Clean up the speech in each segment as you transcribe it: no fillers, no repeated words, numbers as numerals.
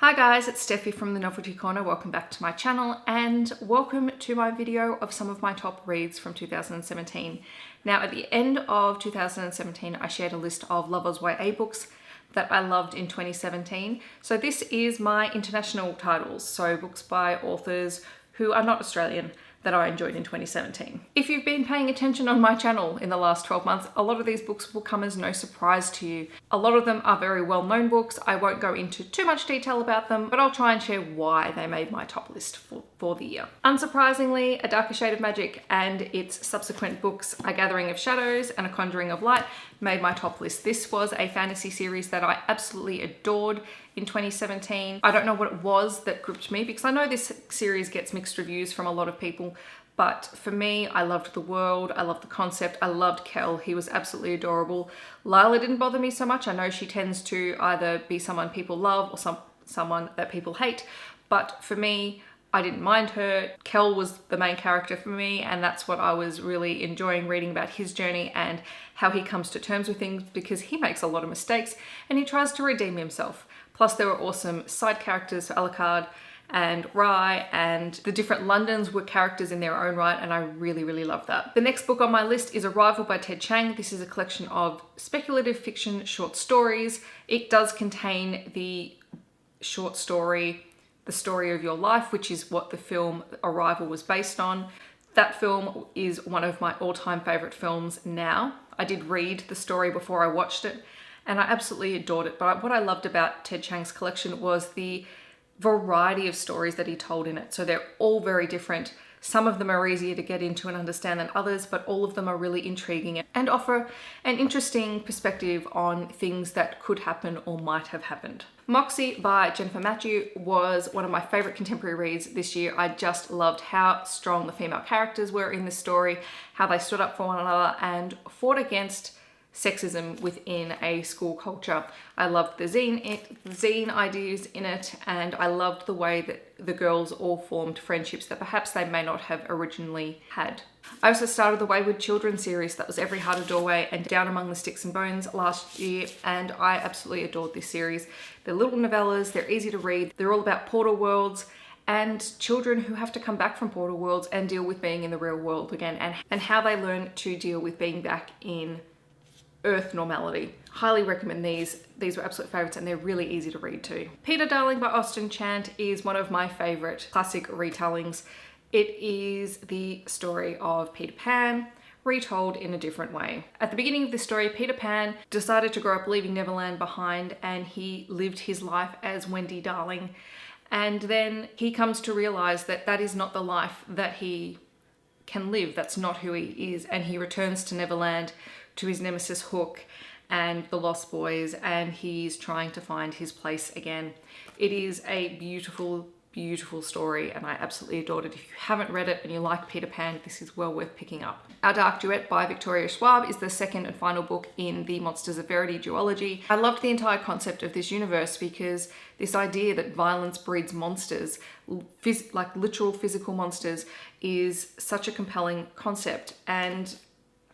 Hi guys, it's Steffi from the Novelty Corner. Welcome back to my channel and welcome to my video of some of my top reads from 2017. Now at the end of 2017 I shared a list of Lovers YA books that I loved in 2017. So this is my international titles, so books by authors who are not Australian that I enjoyed in 2017. If you've been paying attention on my channel in the last 12 months, a lot of these books will come as no surprise to you. A lot of them are very well-known books. I won't go into too much detail about them, but I'll try and share why they made my top list for the year. Unsurprisingly, A Darker Shade of Magic and its subsequent books, A Gathering of Shadows and A Conjuring of Light, made my top list. This was a fantasy series that I absolutely adored in 2017. I don't know what it was that gripped me because I know this series gets mixed reviews from a lot of people, but for me, I loved the world, I loved the concept, I loved Kel, he was absolutely adorable. Lila didn't bother me so much. I know she tends to either be someone people love or someone that people hate, but for me, I didn't mind her. Kel was the main character for me, and that's what I was really enjoying reading about his journey and how he comes to terms with things, because he makes a lot of mistakes and he tries to redeem himself. Plus there were awesome side characters, Alucard and Rai, and the different Londons were characters in their own right, and I really, really loved that. The next book on my list is Arrival by Ted Chiang. This is a collection of speculative fiction short stories. It does contain the short story, The Story of Your Life, which is what the film Arrival was based on. That film is one of my all-time favorite films now. I did read the story before I watched it, and I absolutely adored it. But what I loved about Ted Chiang's collection was the variety of stories that he told in it. So they're all very different. Some of them are easier to get into and understand than others, but all of them are really intriguing and offer an interesting perspective on things that could happen or might have happened. Moxie by Jennifer Matthew was one of my favorite contemporary reads this year. I just loved how strong the female characters were in this story, how they stood up for one another and fought against sexism within a school culture. I loved the zine ideas in it, and I loved the way that the girls all formed friendships that perhaps they may not have originally had. I also started the Wayward Children series, that was Every Heart a Doorway and Down Among the Sticks and Bones last year, and I absolutely adored this series. They're little novellas, they're easy to read, they're all about portal worlds and children who have to come back from portal worlds and deal with being in the real world again, and how they learn to deal with being back in Earth normality. Highly recommend these. These were absolute favorites and they're really easy to read too. Peter Darling by Austen Chant is one of my favorite classic retellings. It is the story of Peter Pan, retold in a different way. At the beginning of this story, Peter Pan decided to grow up leaving Neverland behind, and he lived his life as Wendy Darling. And then he comes to realize that that is not the life that he can live. That's not who he is. And he returns to Neverland, to his nemesis Hook and the Lost Boys, and he's trying to find his place again. It is a beautiful, beautiful story and I absolutely adored it. If you haven't read it and you like Peter Pan, this is well worth picking up. Our Dark Duet by Victoria Schwab is the second and final book in the Monsters of Verity duology. I loved the entire concept of this universe because this idea that violence breeds monsters, like literal physical monsters, is such a compelling concept. And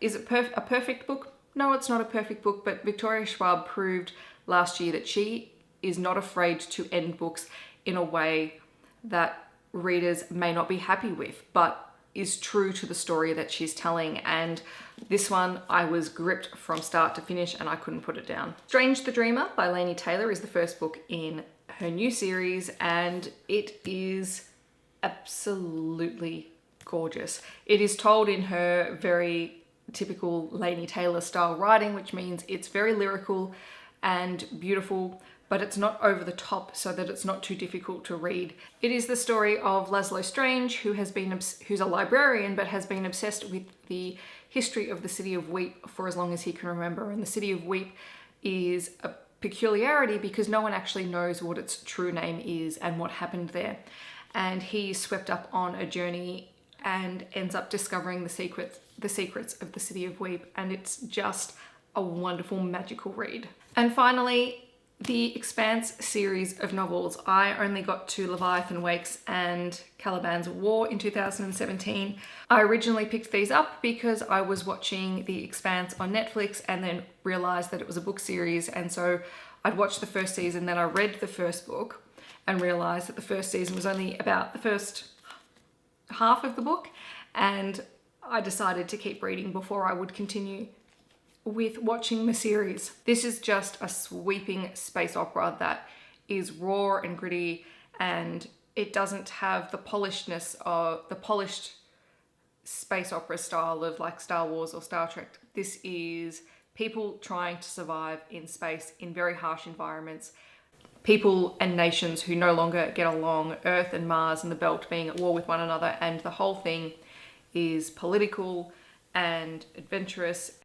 is it a perfect book? No, it's not a perfect book, but Victoria Schwab proved last year that she is not afraid to end books in a way that readers may not be happy with, but is true to the story that she's telling. And this one, I was gripped from start to finish and I couldn't put it down. Strange the Dreamer by Laini Taylor is the first book in her new series, and it is absolutely gorgeous. It is told in her very typical Laini Taylor style writing, which means it's very lyrical and beautiful, but it's not over the top so that it's not too difficult to read. It is the story of Laszlo Strange, who's a librarian but has been obsessed with the history of the city of Weep for as long as he can remember. And the city of Weep is a peculiarity because no one actually knows what its true name is and what happened there. And he's swept up on a journey and ends up discovering the secrets of the city of Weep, and it's just a wonderful magical read. And finally, the Expanse series of novels. I only got to Leviathan Wakes and Caliban's War in 2017. I originally picked these up because I was watching The Expanse on Netflix and then realized that it was a book series, and so I'd watched the first season, then I read the first book, and realized that the first season was only about the first half of the book, and I decided to keep reading before I would continue with watching the series. This is just a sweeping space opera that is raw and gritty, and it doesn't have the polishedness of the polished space opera style of like Star Wars or Star Trek. This is people trying to survive in space in very harsh environments, people and nations who no longer get along, Earth and Mars and the Belt being at war with one another, and the whole thing is political and adventurous.